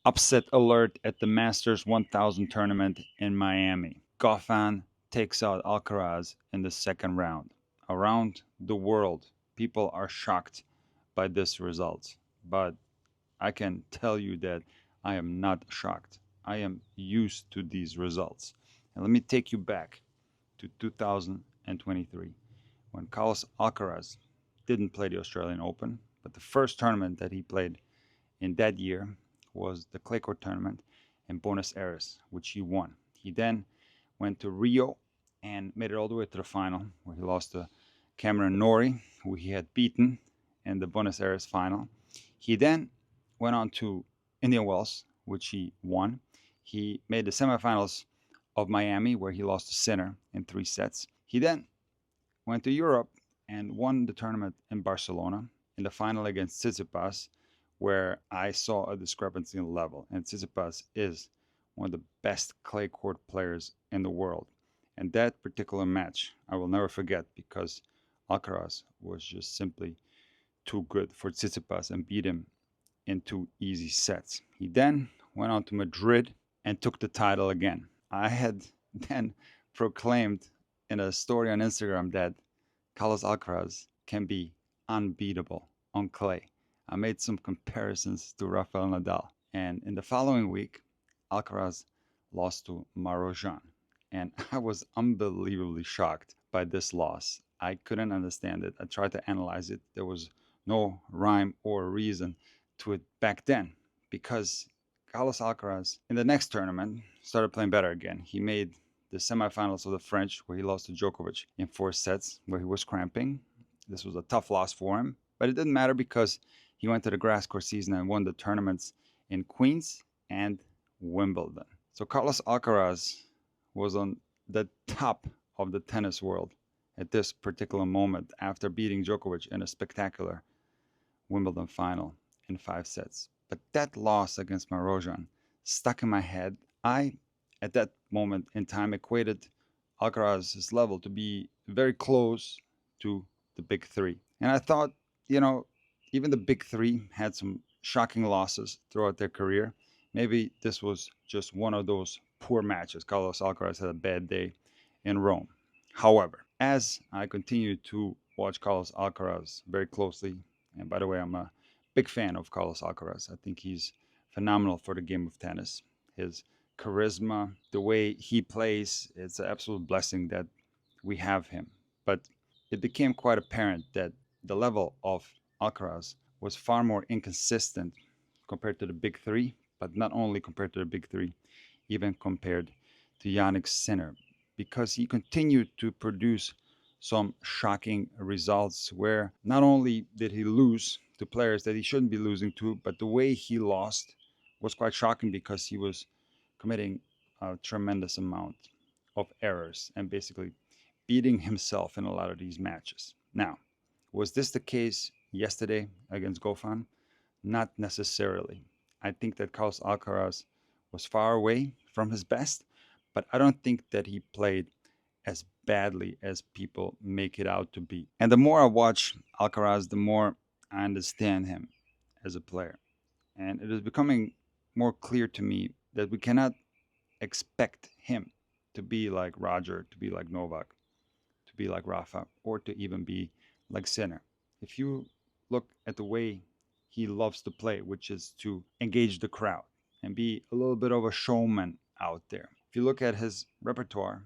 Upset alert at the Masters 1000 tournament in Miami. Goffin takes out Alcaraz in the second round. Around the world, people are shocked by this result. But I can tell you that I am not shocked. I am used to these results. And let me take you back to 2023 when Carlos Alcaraz didn't play the Australian Open, but the first tournament that he played in that year was the clay court tournament in Buenos Aires, which he won. He then went to Rio and made it all the way to the final, where he lost to Cameron Norrie, who he had beaten in the Buenos Aires final. He then went on to Indian Wells, which he won. He made the semifinals of Miami, where he lost to Sinner in 3 sets. He then went to Europe and won the tournament in Barcelona in the final against Tsitsipas, where I saw a discrepancy in level. And Tsitsipas is one of the best clay court players in the world. And that particular match I will never forget because Alcaraz was just simply too good for Tsitsipas and beat him in 2 easy sets. He then went on to Madrid and took the title again. I had then proclaimed in a story on Instagram that Carlos Alcaraz can be unbeatable on clay. I made some comparisons to Rafael Nadal. And in the following week, Alcaraz lost to Marozsan. And I was unbelievably shocked by this loss. I couldn't understand it. I tried to analyze it. There was no rhyme or reason to it back then because Carlos Alcaraz in the next tournament started playing better again. He made the semifinals of the French where he lost to Djokovic in 4 sets where he was cramping. This was a tough loss for him, but it didn't matter because he went to the grass court season and won the tournaments in Queens and Wimbledon. So Carlos Alcaraz was on the top of the tennis world at this particular moment after beating Djokovic in a spectacular Wimbledon final in 5 sets. But that loss against Marozsan stuck in my head. I, at that moment in time, equated Alcaraz's level to be very close to the big three. And I thought, even the big three had some shocking losses throughout their career. Maybe this was just one of those poor matches. Carlos Alcaraz had a bad day in Rome. However, as I continued to watch Carlos Alcaraz very closely, and by the way, I'm a big fan of Carlos Alcaraz. I think he's phenomenal for the game of tennis. His charisma, the way he plays, it's an absolute blessing that we have him. But it became quite apparent that the level of Alcaraz was far more inconsistent compared to the big three, but not only compared to the big three, even compared to Yannick Sinner, because he continued to produce some shocking results where not only did he lose to players that he shouldn't be losing to, but the way he lost was quite shocking because he was committing a tremendous amount of errors and basically beating himself in a lot of these matches. Now, was this the case yesterday against Goffin? Not necessarily. I think that Carlos Alcaraz was far away from his best, but I don't think that he played as badly as people make it out to be. And the more I watch Alcaraz, the more I understand him as a player. And it is becoming more clear to me that we cannot expect him to be like Roger, to be like Novak, to be like Rafa, or to even be like Sinner. If you look at the way he loves to play, which is to engage the crowd and be a little bit of a showman out there. If you look at his repertoire,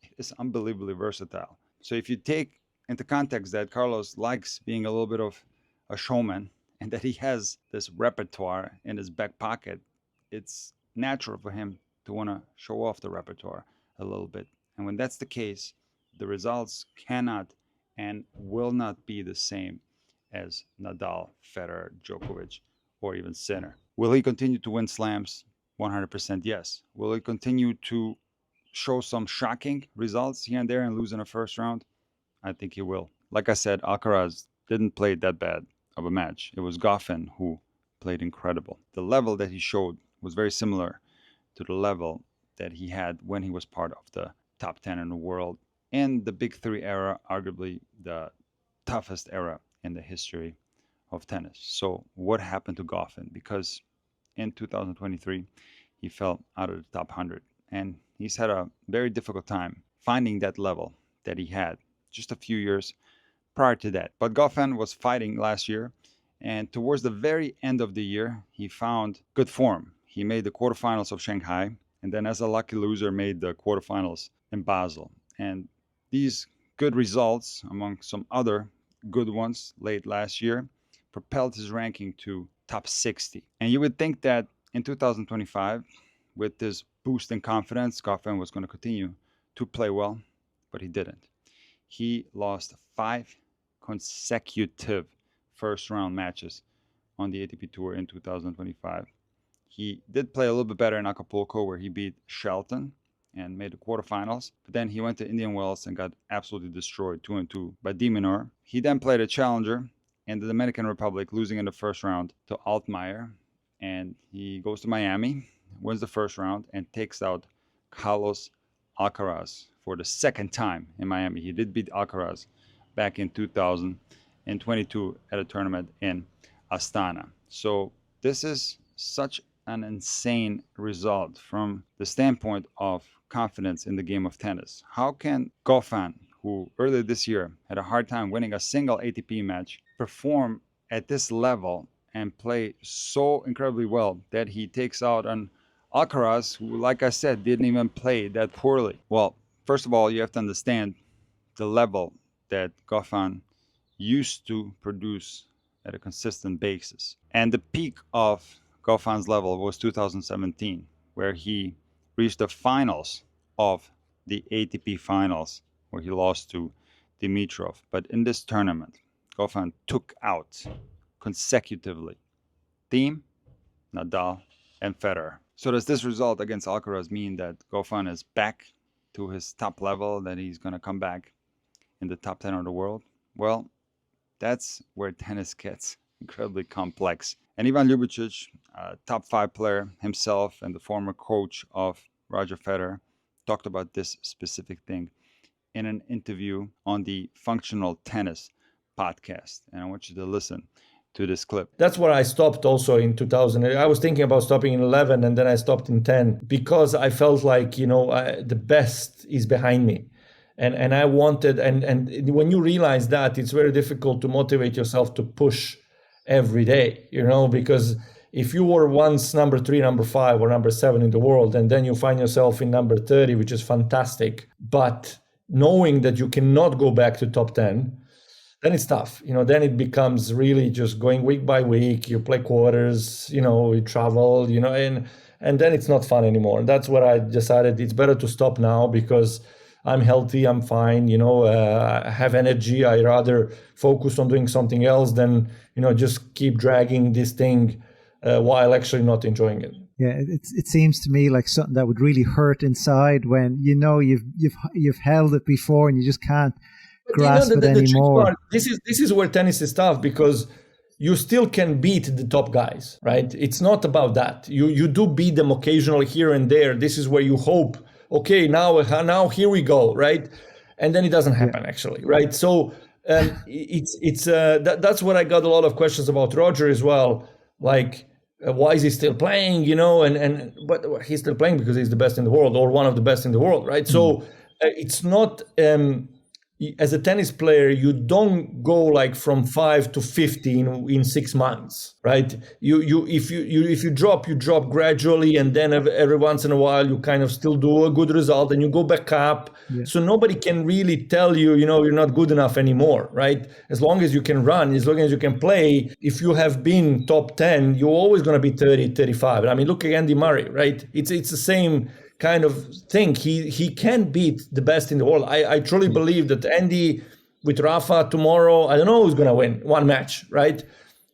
it is unbelievably versatile. So if you take into context that Carlos likes being a little bit of a showman and that he has this repertoire in his back pocket, it's natural for him to want to show off the repertoire a little bit. And when that's the case, the results cannot and will not be the same as Nadal, Federer, Djokovic, or even Sinner. Will he continue to win slams? 100% yes. Will he continue to show some shocking results here and there and lose in the first round? I think he will. Like I said, Alcaraz didn't play that bad of a match. It was Goffin who played incredible. The level that he showed was very similar to the level that he had when he was part of the top 10 in the world and the big three era, arguably the toughest era in the history of tennis. So what happened to Goffin? Because in 2023, he fell out of the top 100. And he's had a very difficult time finding that level that he had just a few years prior to that. But Goffin was fighting last year, and towards the very end of the year, he found good form. He made the quarterfinals of Shanghai, and then as a lucky loser, made the quarterfinals in Basel. And these good results, among some other good ones late last year, propelled his ranking to top 60. And you would think that in 2025, with this boost in confidence, Goffin was going to continue to play well, but he didn't. He lost 5 consecutive first round matches on the ATP Tour in 2025. He did play a little bit better in Acapulco, where he beat Shelton and made the quarterfinals. But then he went to Indian Wells and got absolutely destroyed 2-2 by De Minaur. He then played a challenger in the Dominican Republic, losing in the first round to Altmaier. And he goes to Miami, wins the first round, and takes out Carlos Alcaraz for the second time in Miami. He did beat Alcaraz back in 2022 at a tournament in Astana. So this is such an insane result from the standpoint of confidence in the game of tennis. How can Goffin, who earlier this year had a hard time winning a single ATP match, perform at this level and play so incredibly well that he takes out an Alcaraz, who, like I said, didn't even play that poorly? Well, first of all, you have to understand the level that Goffin used to produce at a consistent basis. And the peak of Goffin's level was 2017, where he reached the finals of the ATP finals, where he lost to Dimitrov. But in this tournament, Goffin took out consecutively Thiem, Nadal, and Federer. So does this result against Alcaraz mean that Goffin is back to his top level, that he's going to come back in the top 10 of the world? Well, that's where tennis gets incredibly complex. And Ivan Ljubicic, a top 5 player himself and the former coach of Roger Federer, talked about this specific thing in an interview on the Functional Tennis podcast. And I want you to listen to this clip. That's where I stopped also in 2000. I was thinking about stopping in 11 and then I stopped in 10 because I felt like, the best is behind me. And I wanted, and when you realize that, it's very difficult to motivate yourself to push every day, because if you were once number 3, number 5, or number 7 in the world, and then you find yourself in number 30, which is fantastic, but knowing that you cannot go back to top 10, then it's tough. Then it becomes really just going week by week. You play quarters, you travel, and then it's not fun anymore. And that's what I decided. It's better to stop now because I'm healthy, I'm fine, I have energy. I rather focus on doing something else than, just keep dragging this thing while actually not enjoying it. Yeah, it seems to me like something that would really hurt inside when you've held it before and you just can't grasp it anymore. This is where tennis is tough because you still can beat the top guys, right? It's not about that. You do beat them occasionally here and there. This is where you hope, okay, now here we go, right? And then it doesn't happen actually, right? So that's what I got a lot of questions about Roger as well, like why is he still playing, but he's still playing because he's the best in the world or one of the best in the world, right? So it's not as a tennis player, you don't go like from 5 to 50 in 6 months, right? If you drop gradually, and then every once in a while you kind of still do a good result, and you go back up. Yeah. So nobody can really tell you, you're not good enough anymore, right? As long as you can run, as long as you can play, if you have been top 10, you're always going to be 30, 35. I mean, look at Andy Murray, right? It's the same kind of thing. He can beat the best in the world. I truly believe that Andy with Rafa tomorrow, I don't know who's going to win one match, right?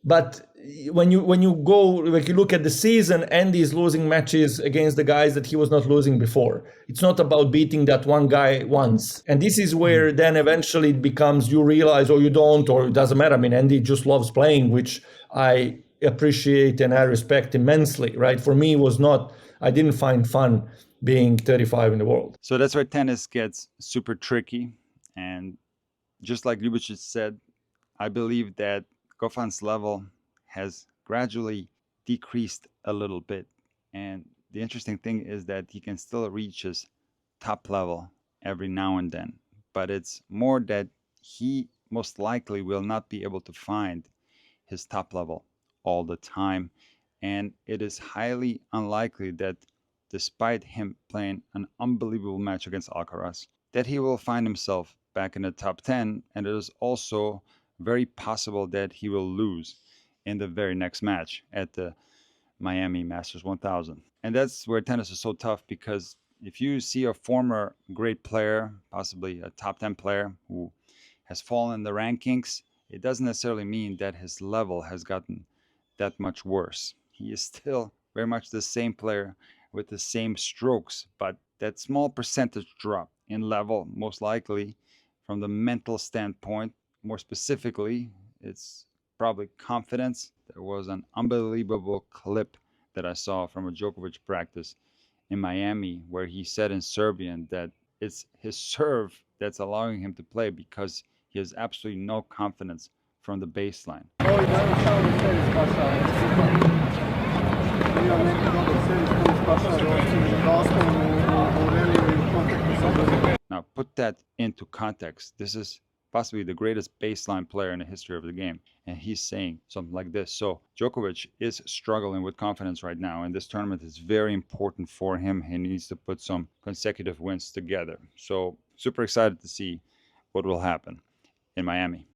But when you go, like you look at the season, Andy is losing matches against the guys that he was not losing before. It's not about beating that one guy once. And this is where then eventually it becomes, you realize, or you don't, or it doesn't matter. I mean, Andy just loves playing, which I appreciate and I respect immensely, right? For me, I didn't find fun being 35 in the world. So that's where tennis gets super tricky. And just like Ljubicic said, I believe that Goffin's level has gradually decreased a little bit. And the interesting thing is that he can still reach his top level every now and then, but it's more that he most likely will not be able to find his top level all the time. And it is highly unlikely that despite him playing an unbelievable match against Alcaraz, that he will find himself back in the top 10. And it is also very possible that he will lose in the very next match at the Miami Masters 1000. And that's where tennis is so tough, because if you see a former great player, possibly a top 10 player who has fallen in the rankings, it doesn't necessarily mean that his level has gotten that much worse. He is still very much the same player with the same strokes, but that small percentage drop in level, most likely from the mental standpoint, more specifically, it's probably confidence. There was an unbelievable clip that I saw from a Djokovic practice in Miami where he said in Serbian that it's his serve that's allowing him to play because he has absolutely no confidence from the baseline. Now, put that into context. This is possibly the greatest baseline player in the history of the game, and he's saying something like this. So Djokovic is struggling with confidence right now, and this tournament is very important for him. He needs to put some consecutive wins together. So super excited to see what will happen in Miami.